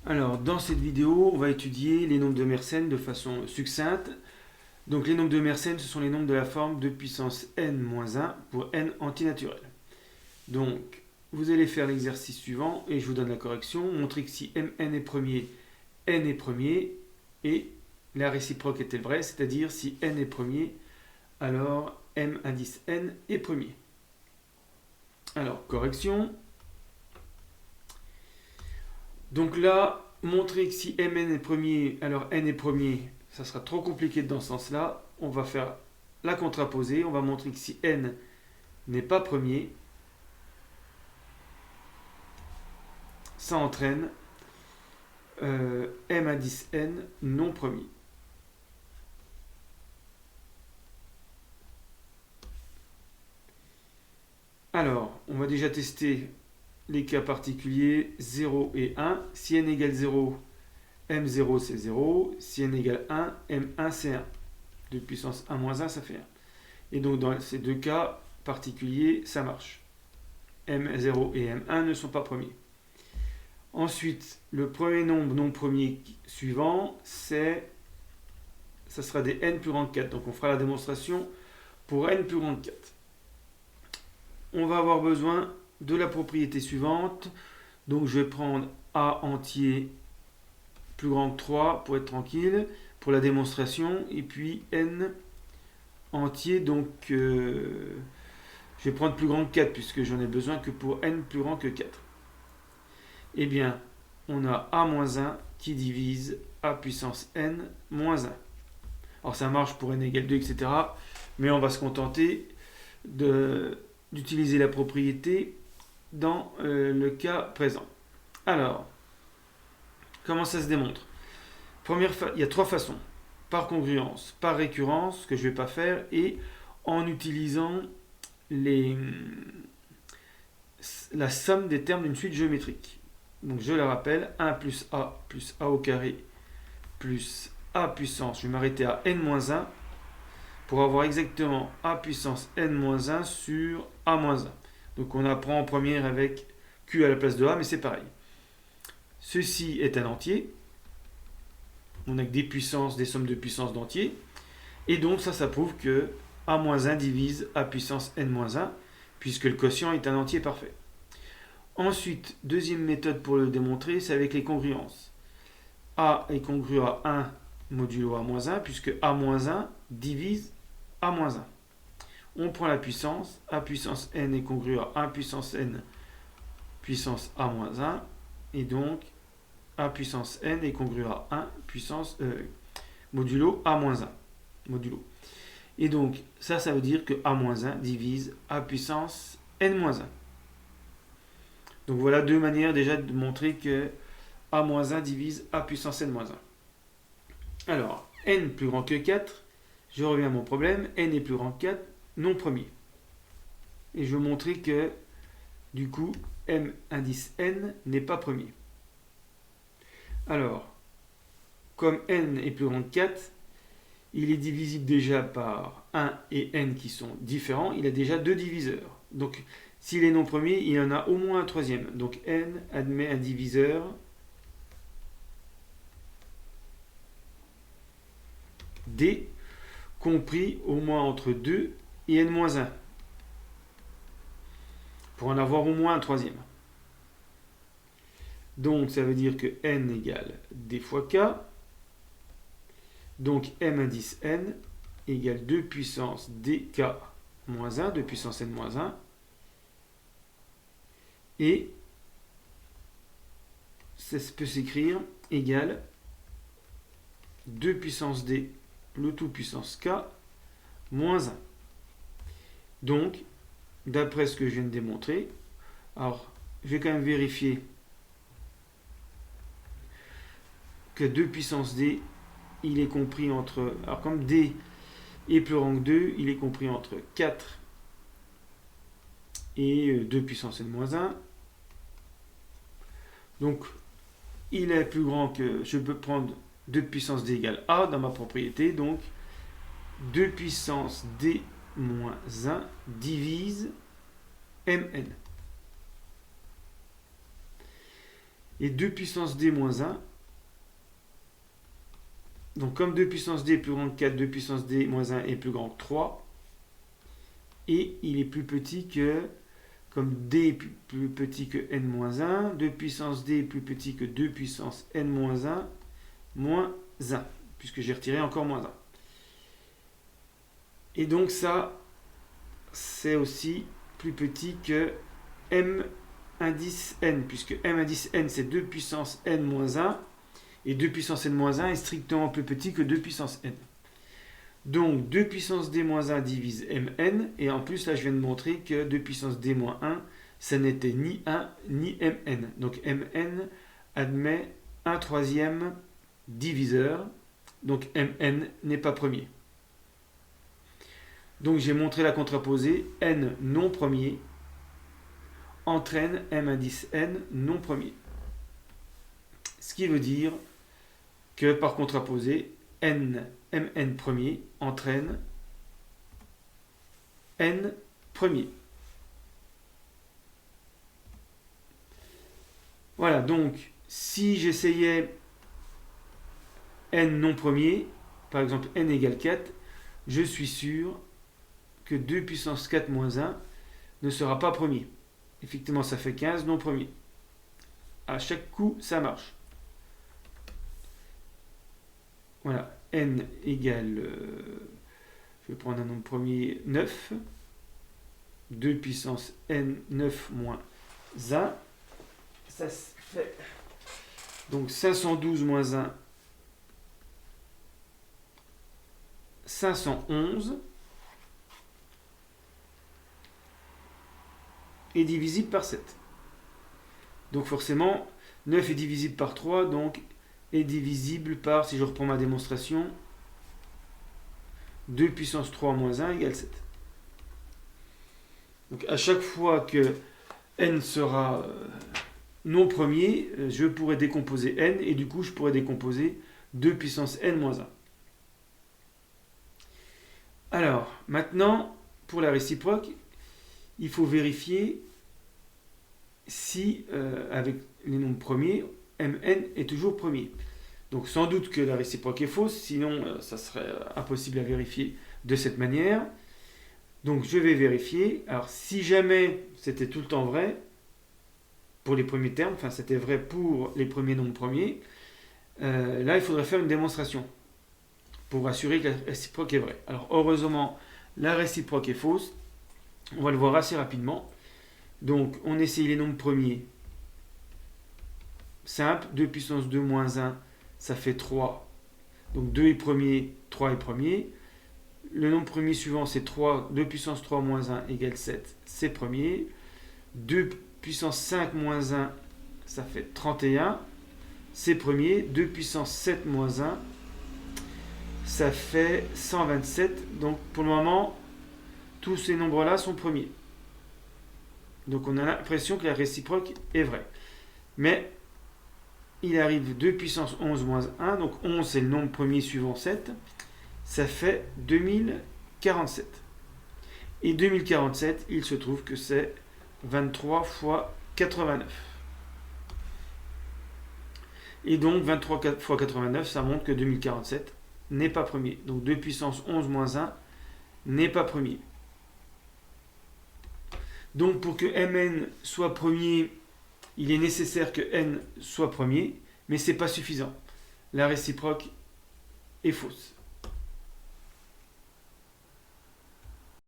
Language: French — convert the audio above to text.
Alors, dans cette vidéo, on va étudier les nombres de Mersenne de façon succincte. Donc, les nombres de Mersenne, ce sont les nombres de la forme 2 puissance n-1 pour n antinaturel. Donc, vous allez faire l'exercice suivant et je vous donne la correction. Montrer que si mn est premier, n est premier et la réciproque est-elle vraie, c'est-à-dire si n est premier, alors m indice n est premier. Alors, correction. Donc là, montrer que si mn est premier, alors n est premier, ça sera trop compliqué dans ce sens-là. On va faire la contraposée. On va montrer que si n n'est pas premier, ça entraîne m indice n non premier. Alors, on va déjà tester les cas particuliers 0 et 1. Si n égale 0, m0 c'est 0. Si n égale 1, m1 c'est 1. 2 puissance 1 moins 1, ça fait 1. Et donc dans ces deux cas particuliers, ça marche. m0 et m1 ne sont pas premiers. Ensuite, le premier nombre non premier suivant, ça sera des n plus grand que 4. Donc on fera la démonstration pour n plus grand que 4. On va avoir besoin de la propriété suivante. Donc je vais prendre a entier plus grand que 3 pour être tranquille, pour la démonstration. Et puis n entier, donc je vais prendre plus grand que 4 puisque j'en ai besoin que pour n plus grand que 4. Eh bien, on a a-1 qui divise a puissance n moins 1. Alors ça marche pour n égale 2, etc. Mais on va se contenter d'utiliser la propriété dans le cas présent. Alors, comment ça se démontre? Il y a trois façons. Par congruence, par récurrence, que je ne vais pas faire, et en utilisant la somme des termes d'une suite géométrique. Donc je le rappelle, 1 plus a au carré plus a puissance, je vais m'arrêter à n-1 pour avoir exactement a puissance n-1 sur a-1. Donc on apprend en première avec q à la place de a, mais c'est pareil. Ceci est un entier. On a que des puissances, des sommes de puissances d'entiers. Et donc ça prouve que a-1 divise a puissance n-1, puisque le quotient est un entier parfait. Ensuite, deuxième méthode pour le démontrer, c'est avec les congruences. A est congru à 1 modulo a-1, puisque a-1 divise a-1. On prend la puissance, a puissance n est congru à 1 puissance n puissance a-1, et donc a puissance n est congru à 1 puissance modulo a-1. Modulo. Et donc, ça veut dire que a-1 divise a puissance n-1. Donc voilà deux manières déjà de montrer que a-1 divise a puissance n-1. Alors, n plus grand que 4, je reviens à mon problème, n est plus grand que 4, non premier. Et je veux montrer que, du coup, m indice n n'est pas premier. Alors, comme n est plus grand que 4, il est divisible déjà par 1 et n qui sont différents, il a déjà deux diviseurs. Donc, s'il est non premier, il y en a au moins un troisième. Donc, n admet un diviseur d compris au moins entre 2 et n-1 pour en avoir au moins un troisième. Donc ça veut dire que n égale d fois k. Donc m indice n égale 2 puissance dk moins 1, 2 puissance n moins 1. Et ça peut s'écrire égale 2 puissance d le tout puissance k moins 1. Donc, d'après ce que je viens de démontrer, alors je vais quand même vérifier que 2 puissance d, il est compris entre... Alors comme d est plus grand que 2, il est compris entre 4 et 2 puissance n-1. Donc, il est plus grand que... Je peux prendre 2 puissance d égale a dans ma propriété. Donc, 2 puissance d moins 1 divise mn. et 2 puissance d moins 1. Donc comme 2 puissance d est plus grand que 4, 2 puissance d moins 1 est plus grand que 3. Et il est plus petit que, comme d est plus petit que n moins 1, 2 puissance d est plus petit que 2 puissance n moins 1, moins 1, puisque j'ai retiré encore moins 1. Et donc ça, c'est aussi plus petit que m indice n, puisque m indice n, c'est 2 puissance n moins 1, et 2 puissance n moins 1 est strictement plus petit que 2 puissance n. Donc 2 puissance d moins 1 divise mn, et en plus là je viens de montrer que 2 puissance d moins 1, ça n'était ni 1 ni mn. Donc mn admet un troisième diviseur, donc mn n'est pas premier. Donc j'ai montré la contraposée, n non premier entraîne m indice n non premier. Ce qui veut dire que par contraposée, mn premier entraîne n premier. Voilà, donc si j'essayais n non premier, par exemple n égale 4, je suis sûr que 2 puissance 4 moins 1 ne sera pas premier. Effectivement, ça fait 15 non premier. À chaque coup, ça marche. Voilà, n égale, je vais prendre un nombre premier, 9. 2 puissance n, 9 moins 1. Ça fait donc 512 moins 1, 511. Est divisible par 7. Donc forcément, 9 est divisible par 3, donc est divisible par, si je reprends ma démonstration, 2 puissance 3 moins 1 égale 7. Donc à chaque fois que n sera non premier, je pourrai décomposer n, et du coup je pourrai décomposer 2 puissance n moins 1. Alors, maintenant, pour la réciproque, il faut vérifier si, avec les nombres premiers, mn est toujours premier. Donc sans doute que la réciproque est fausse, sinon ça serait impossible à vérifier de cette manière. Donc je vais vérifier. Alors si jamais c'était tout le temps vrai, pour les premiers termes, enfin c'était vrai pour les premiers nombres premiers, là il faudrait faire une démonstration pour assurer que la réciproque est vraie. Alors heureusement, la réciproque est fausse. On va le voir assez rapidement. Donc, on essaye les nombres premiers. Simple, 2 puissance 2 moins 1, ça fait 3. Donc 2 est premier, 3 est premier. Le nombre premier suivant, c'est 3. 2 puissance 3 moins 1 égale 7, c'est premier. 2 puissance 5 moins 1, ça fait 31, c'est premier. 2 puissance 7 moins 1, ça fait 127. Donc, pour le moment, tous ces nombres-là sont premiers. Donc on a l'impression que la réciproque est vraie. Mais il arrive 2 puissance 11 moins 1, donc 11 c'est le nombre premier suivant 7, ça fait 2047. Et 2047, il se trouve que c'est 23 fois 89. Et donc 23 fois 89, ça montre que 2047 n'est pas premier. Donc 2 puissance 11 moins 1 n'est pas premier. Donc pour que mn soit premier, il est nécessaire que n soit premier, mais ce n'est pas suffisant. La réciproque est fausse.